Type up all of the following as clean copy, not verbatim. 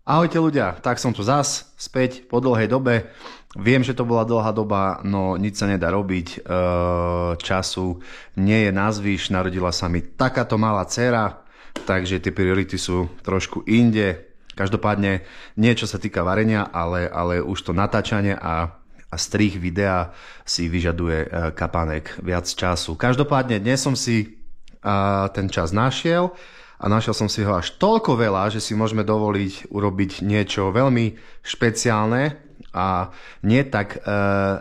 Ahojte ľudia, tak som tu zas, späť po dlhej dobe. Viem, že to bola dlhá doba, no nič sa nedá robiť. Času nie je nazvyš, narodila sa mi takáto malá dcéra, takže tie priority sú trošku inde. Každopádne nie čo sa týka varenia, ale už to natáčanie a strih videa si vyžaduje kapánek viac času. Každopádne dnes som si ten čas našiel. A našiel som si ho až toľko veľa, že si môžeme dovoliť urobiť niečo veľmi špeciálne a nie tak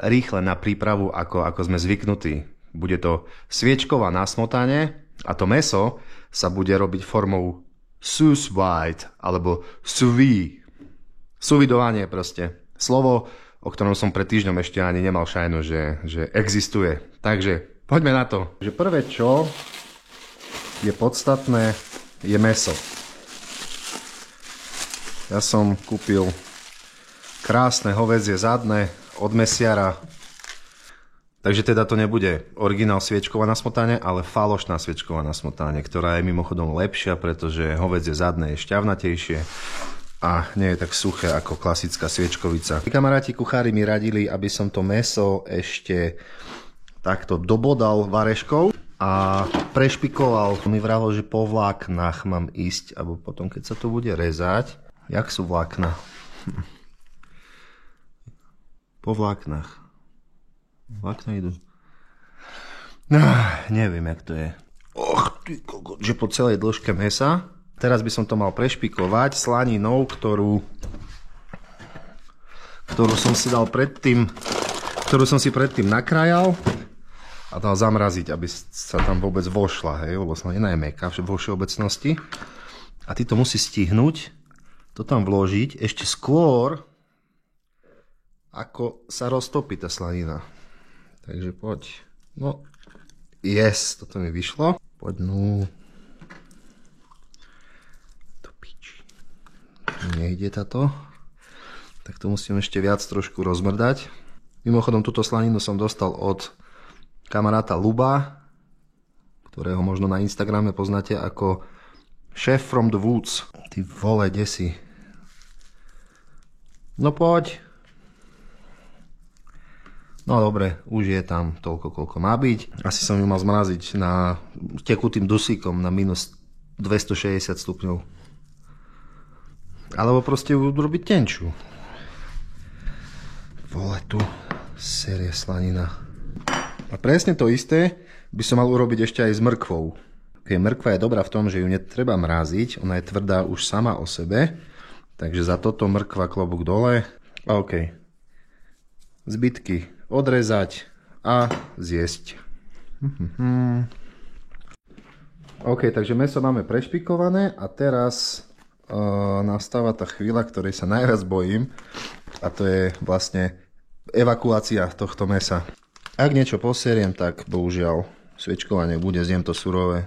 rýchle na prípravu, ako sme zvyknutí. Bude to sviečková na smotanie a to mäso sa bude robiť formou sous vide alebo sous vide. Suvidovanie proste. Slovo, o ktorom som pred týždňom ešte ani nemal šajnu, že existuje. Takže poďme na to. Že prvé, čo je podstatné, je mäso. Ja som kúpil krásne hovädzie zadné od mesiara. Takže teda to nebude originál sviečková na smotanie, ale falošná sviečková na smotanie, ktorá je mimochodom lepšia, pretože hovädzie zadné je šťavnatejšie a nie je tak suché ako klasická sviečkovica. Kamaráti kuchári mi radili, aby som to mäso ešte takto dobodal vareškou a prešpikoval. Mi vravil, že po vláknach mám ísť, alebo potom, keď sa to bude rezať. Jak sú vlákna? Po vláknach. Vlákna idú. Neviem, jak to je. Že po celej dĺžke mäsa. Teraz by som to mal prešpikovať slaninou, ktorú som si dal predtým, ktorú som si predtým nakrájal a dal zamraziť, aby sa tam vôbec vošla, hej, lebo slanina je mäkká vo všeobecnosti. A ty to musí stihnúť, to tam vložiť ešte skôr, ako sa roztopí tá slanina. Takže poď. No, yes, toto mi vyšlo. Poď, no. To piči. Nejde táto. Tak to musím ešte viac trošku rozmrdať. Mimochodom, túto slaninu som dostal od kamaráta Luba, ktorého možno na Instagrame poznáte ako Chef from the Woods. Ty vole, kde si? No poď. No dobre, už je tam toľko, koľko má byť. Asi som ju mal zmraziť na tekutým dusíkom na minus 260 stupňov. Alebo proste ju robiť tenčiu. Vole, tu série slanina. A presne to isté by som mal urobiť ešte aj s mrkvou. Okay, mrkva je dobrá v tom, že ju netreba mraziť, ona je tvrdá už sama o sebe, takže za toto mrkva klobúk dole. OK. Zbytky odrezať a zjesť. OK, takže mäso máme prešpikované a teraz nastáva tá chvíľa, ktorej sa najviac bojím, a to je vlastne evakuácia tohto mäsa. Ak niečo poseriem, tak bohužiaľ sviečkovanie bude, zjem to surové.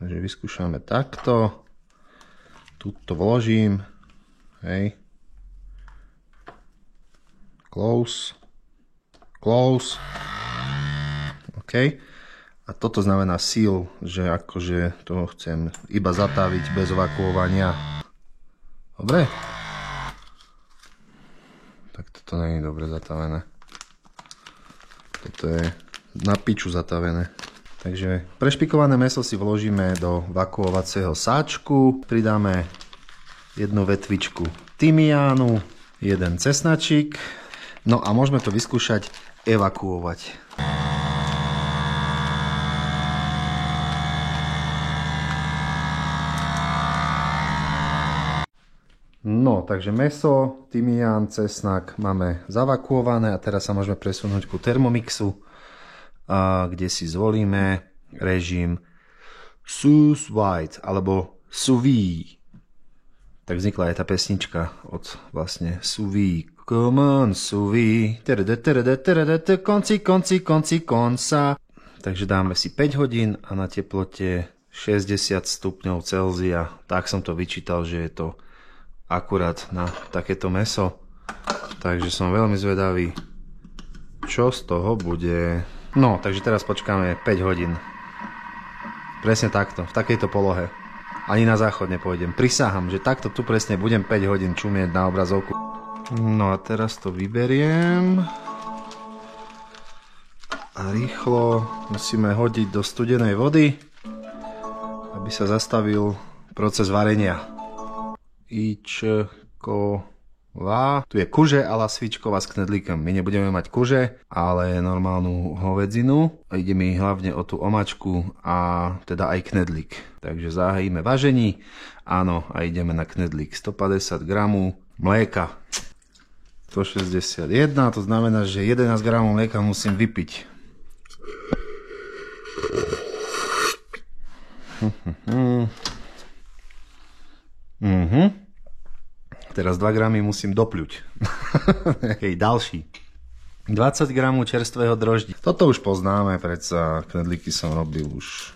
Takže vyskúšame takto. Tuto vložím. Hej. Close. Close. OK. A toto znamená seal, že akože to chcem iba zatáviť bez evakuovania. Dobre? Tak toto nie je dobre zatavené. Toto je na piču zatavené. Takže prešpikované mäso si vložíme do vakuovacieho sáčku. Pridáme jednu vetvičku tymiánu, jeden cesnačík. No a môžeme to vyskúšať evakuovať. No, takže mäso, tymián, cesnak máme zavakuované a teraz sa môžeme presunúť ku Thermomixu, kde si zvolíme režim sous vide alebo sous vide. Tak vznikla aj tá pesnička od vlastne sous vide. Come on, sous vide. Konca. Takže dáme si 5 hodín a na teplote 60 stupňov Celzia. Tak som to vyčítal, že je to akurát na takéto mäso. Takže som veľmi zvedavý, čo z toho bude. No, takže teraz počkáme 5 hodín. Presne takto, v takejto polohe. Ani na záchod nepôjdem. Prisahám, že takto tu presne budem 5 hodín čumieť na obrazovku. No a teraz to vyberiem. A rýchlo musíme hodiť do studenej vody, aby sa zastavil proces varenia. Tu je kuže a lasvičková s knedlíkom. My nebudeme mať kuže, ale normálnu hovedzinu. Ide mi hlavne o tú omačku a teda aj knedlík. Takže zahájime važení. Áno, a ideme na knedlík. 150 gramov mlieka. 161, to znamená, že 11 gramov mlieka musím vypiť. Teraz 2 gramy musím dopľuť. Hej, ďalší. 20 gramov čerstvého droždí. Toto už poznáme, predsa knedlíky som robil už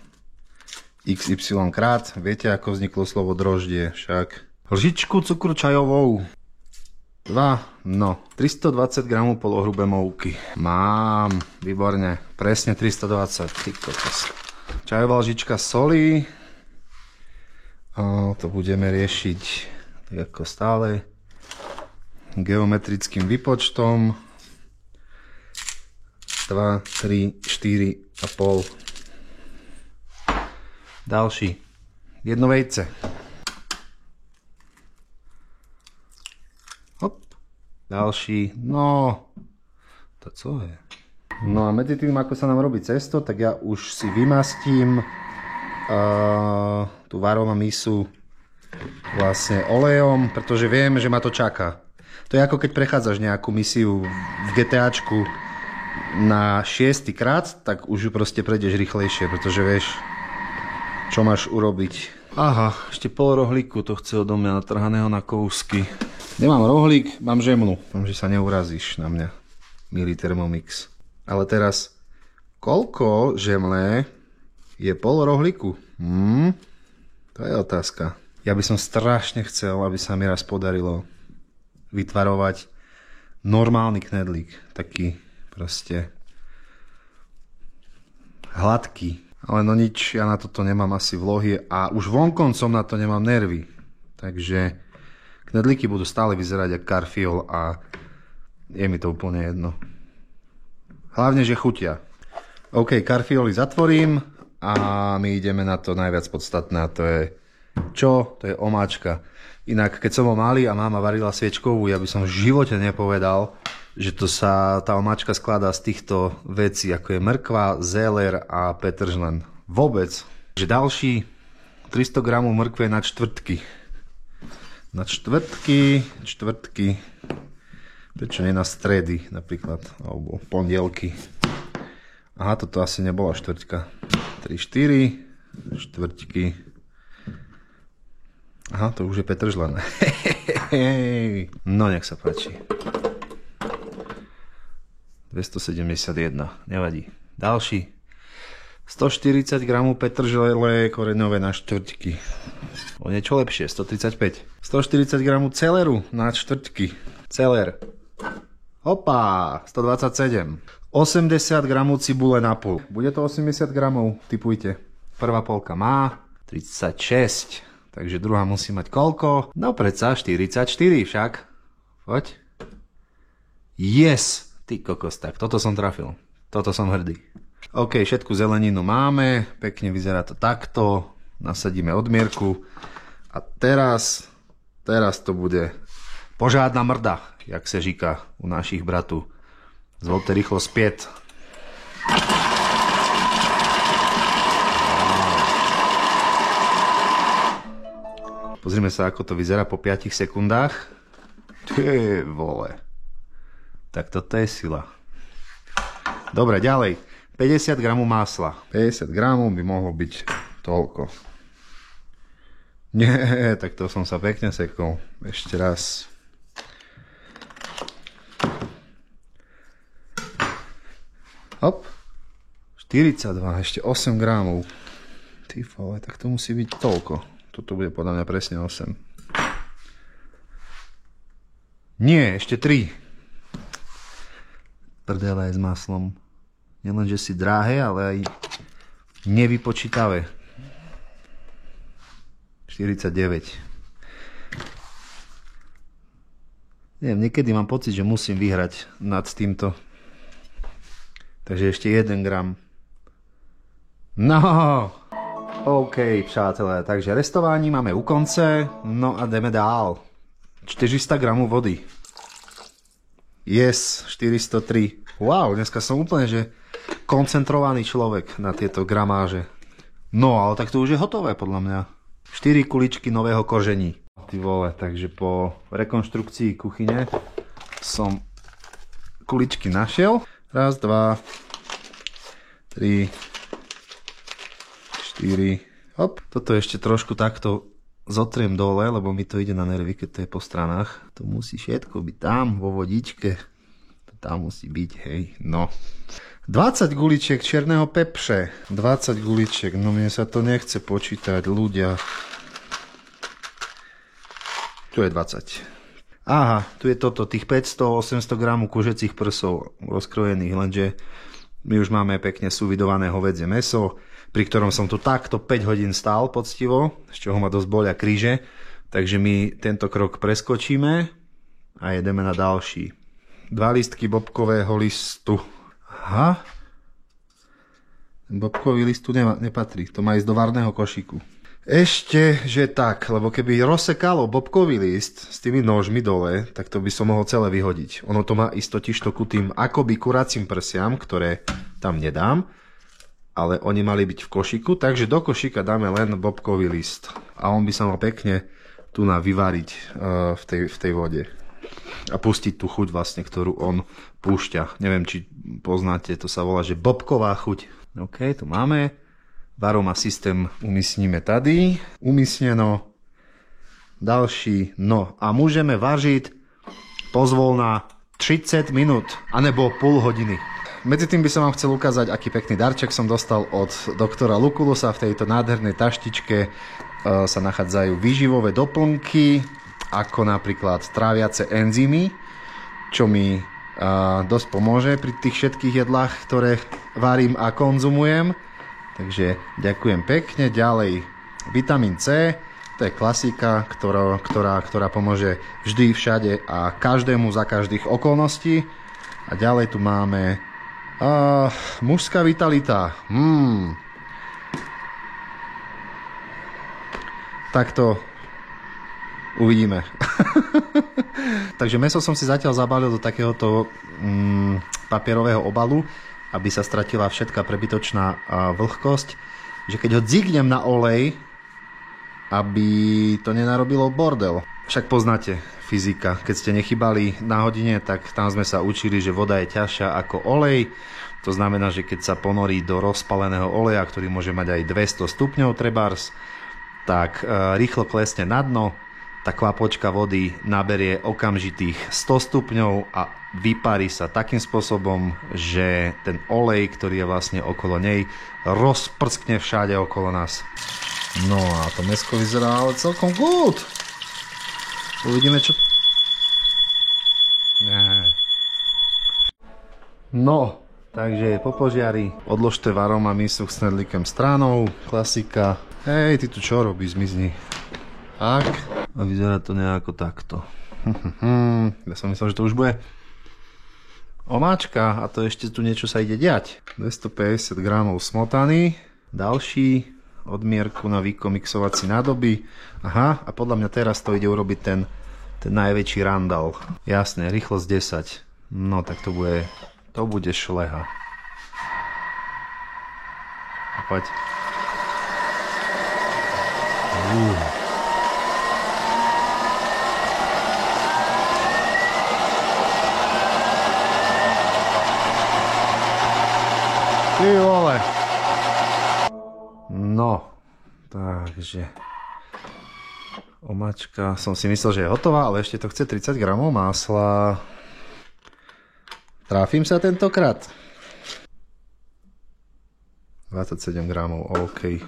XY krát. Viete, ako vzniklo slovo droždie však. Lžičku cukru čajovou. 320 gramov polohrubé mouky. Mám, výborne. Presne 320. Ty kokos. Čajová lžička soli. To budeme riešiť tak ako stále geometrickým výpočtom. 2, 3, 4 a pol. Ďalší. Jedno vejce. Hop. Ďalší. No. To co je? No a medzi tým, ako sa nám robí cesto, tak ja už si vymastím tú varovnú misu vlastne olejom, pretože viem, že ma to čaká. To je ako keď prechádzaš nejakú misiu v GTAčku na 6. krát, tak už ju proste prejdeš rýchlejšie, pretože vieš, čo máš urobiť. Aha, ešte pol rohlíku to chce odo mňa natrhaného na kousky. Nemám rohlík, mám žemlu. Dúfam, že sa neurazíš na mňa, milý Thermomix. Ale teraz, koľko žemle je pol rohlíku? To je otázka. Ja by som strašne chcel, aby sa mi raz podarilo vytvarovať normálny knedlík. Taký proste hladký. Ale no nič, ja na toto nemám asi vlohy a už vonkoncom na to nemám nervy. Takže knedlíky budú stále vyzerať ako karfiol a je mi to úplne jedno. Hlavne, že chutia. OK, karfioly zatvorím a my ideme na to najviac podstatné a to je čo? To je omáčka. Inak, keď som bol malý a mama varila sviečkovú, ja by som v živote nepovedal, že to sa tá omáčka skladá z týchto vecí, ako je mrkva, zéler a petržlen. Vôbec. Že ďalší 300 gramov mrkve na štvrtky. Na štvrtky. Prečo nie na stredy napríklad, alebo pondelky. Aha, toto asi nebola štvrťka. 3, 4, štvrťky. Aha, to už je petržlen. No, nech sa páči. 271, nevadí. Ďalší. 140 gramov petržele koreňové na štvrťky. O niečo lepšie, 135. 140 gramov celeru na štvrťky. Celer. Opa, 127. 80 gramov cibule na pol. Bude to 80 gramov, tipujte. Prvá polka má 36. Takže druhá musí mať koľko? No predsa 44 však. Poď. Yes! Ty kokos, tak toto som trafil. Toto som hrdý. OK, všetku zeleninu máme. Pekne vyzerá to takto. Nasadíme odmierku. A teraz to bude požádna mrda, jak sa říká u našich bratu. Zvolte rýchlo späť. Pozrime sa, ako to vyzerá po 5 sekundách. Ty vole. Tak toto je sila. Dobre, ďalej. 50 gramov másla. 50 gramov by mohlo byť toľko. Nie, tak to som sa pekne sekol. Ešte raz. Hop. 42, ešte 8 gramov. Ty vole, tak to musí byť toľko. Toto bude podľa mňa presne 8. Nie, ešte 3. Prdele aj s maslom. Nielenže si drahé, ale aj nevypočítavé. 49. Neviem, niekedy mám pocit, že musím vyhrať nad týmto. Takže ešte 1 gram. No! OK, přátelé, takže restování máme u konce. No a jdeme dál. 400 gramů vody. Yes, 403. Wow, dneska som úplne, že koncentrovaný človek na tieto gramáže. No, ale tak to už je hotové, podľa mňa. 4 kuličky nového kožení. Ty vole, takže po rekonštrukcii kuchyne som kuličky našiel. 1, 2, 3, 4. Hop. Toto ešte trošku takto zotriem dole, lebo mi to ide na nervy, keď to je po stranách. To musí všetko byť tam, vo vodičke. To tam musí byť, hej, no. 20 guličiek čierneho pepře. 20 guličiek, no mne sa to nechce počítať, ľudia. Tu je 20. Aha, tu je toto, tých 500-800 gramov kužecích prsov rozkrojených, lenže my už máme pekne suvidované hovädzie mäso, pri ktorom som tu takto 5 hodín stál poctivo, z čoho ma dosť bolia kríže, takže my tento krok preskočíme a jedeme na ďalší. 2 listky bobkového listu. Aha. Bobkový list tu nepatrí, to má ísť do varného košíku. Ešte, že tak, lebo keby rozsekalo bobkový list s tými nožmi dole, tak to by som mohol celé vyhodiť. Ono to má istotiž ku tým akoby kuracím prsiam, ktoré tam nedám, ale oni mali byť v košíku, takže do košíka dáme len bobkový list. A on by sa mal pekne tu vyvariť v tej vode. A pustiť tú chuť vlastne, ktorú on púšťa. Neviem, či poznáte, to sa volá, že bobková chuť. OK, tu máme. Varoma systém umiestnime tady. Umiestneno. Další. No a môžeme važiť pozvolna 30 minút, anebo pol hodiny. Medzi tým by som vám chcel ukázať, aký pekný darček som dostal od doktora Lukulusa. V tejto nádhernej taštičke sa nachádzajú výživové doplnky, ako napríklad tráviace enzymy, čo mi dosť pomôže pri tých všetkých jedlách, ktoré varím a konzumujem. Takže ďakujem pekne. Ďalej vitamín C, to je klasika, ktorá pomôže vždy, všade a každému za každých okolností. A ďalej tu máme mužská vitalita. Takto uvidíme. Takže mäso som si zatiaľ zabalil do takéhoto papierového obalu, aby sa stratila všetká prebytočná vlhkosť, že keď ho dzignem na olej, aby to nenarobilo bordel. Však poznáte fyzika, keď ste nechybali na hodine, tak tam sme sa učili, že voda je ťažšia ako olej. To znamená, že keď sa ponorí do rozpaleného oleja, ktorý môže mať aj 200 stupňov trebárs, tak rýchlo klesne na dno, tá kvapočka vody naberie okamžitých 100 stupňov a vyparí sa takým spôsobom, že ten olej, ktorý je vlastne okolo nej, rozprskne všade okolo nás. No a to mäsko vyzerá ale celkom good. Uvidíme, čo... No, takže po požiari odložte varoma misu s knedlíkem stranou, klasika. Hej, ty tu čo robíš, zmizni. Tak, a vyzerá to nejako takto. Ja som myslel, že to už bude omáčka a to ešte tu niečo sa ide diať. 250 gramov smotany, ďalší odmierku na vykomixovací nádoby. Aha, a podľa mňa teraz to ide urobiť ten najväčší randal. Jasné, rýchlosť 10. No tak to bude šleha. A poď. Ty vole. No, takže omáčka, som si myslel, že je hotová, ale ešte to chce 30 gramov másla. Tráfim sa tentokrát. 27 gramov, OK.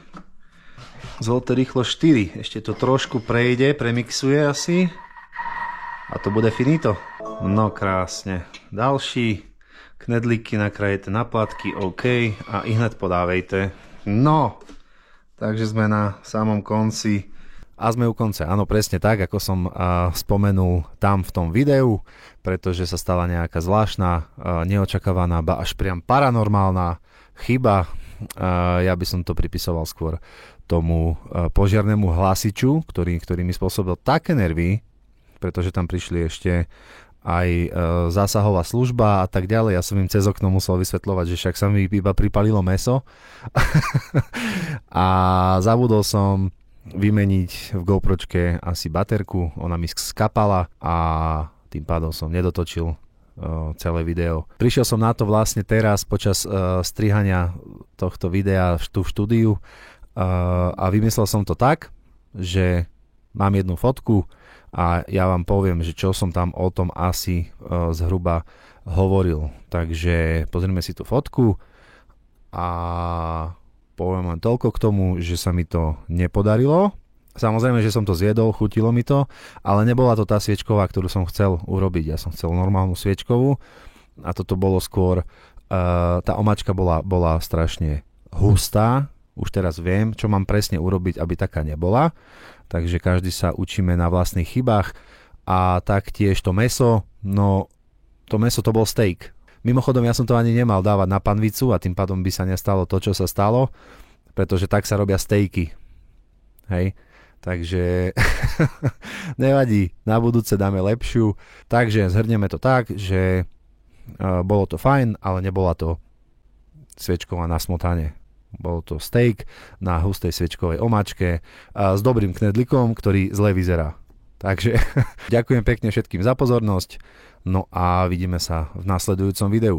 Zvolte rýchlo 4, ešte to trošku prejde, premixuje asi. A to bude finito. No krásne. Ďalší. Knedlíky nakrajete na plátky, OK. A i hned podávejte. No, takže sme na samom konci. A sme u konce. Áno, presne tak, ako som spomenul tam v tom videu, pretože sa stala nejaká zvláštna, neočakávaná, ba až priam paranormálna chyba. Ja by som to pripisoval skôr tomu požiarnemu hlásiču, ktorý mi spôsobil také nervy, pretože tam prišli ešte aj zásahová služba a tak ďalej. Ja som im cez okno musel vysvetľovať, že však sa mi iba pripalilo mäso. A zabudol som vymeniť v GoPročke asi baterku, ona mi skapala a tým pádom som nedotočil celé video. Prišiel som na to vlastne teraz počas strihania tohto videa tu v štúdiu a vymyslel som to tak, že mám jednu fotku a ja vám poviem, že čo som tam o tom asi zhruba hovoril. Takže pozrieme si tú fotku a poviem len toľko k tomu, že sa mi to nepodarilo. Samozrejme, že som to zjedol, chutilo mi to, ale nebola to tá sviečková, ktorú som chcel urobiť. Ja som chcel normálnu sviečkovú a toto bolo skôr, tá omáčka bola strašne hustá. Už teraz viem, čo mám presne urobiť, aby taká nebola. Takže každý sa učíme na vlastných chybách. A taktiež to mäso, no to mäso to bol steak. Mimochodom, ja som to ani nemal dávať na panvicu a tým pádom by sa nestalo to, čo sa stalo, pretože tak sa robia stejky. Hej? Takže nevadí, na budúce dáme lepšiu. Takže zhrnieme to tak, že bolo to fajn, ale nebola to sviečková na smotane. Bol to steak na hustej sviečkovej omáčke s dobrým knedlikom, ktorý zle vyzerá. Takže ďakujem pekne všetkým za pozornosť, no a vidíme sa v nasledujúcom videu.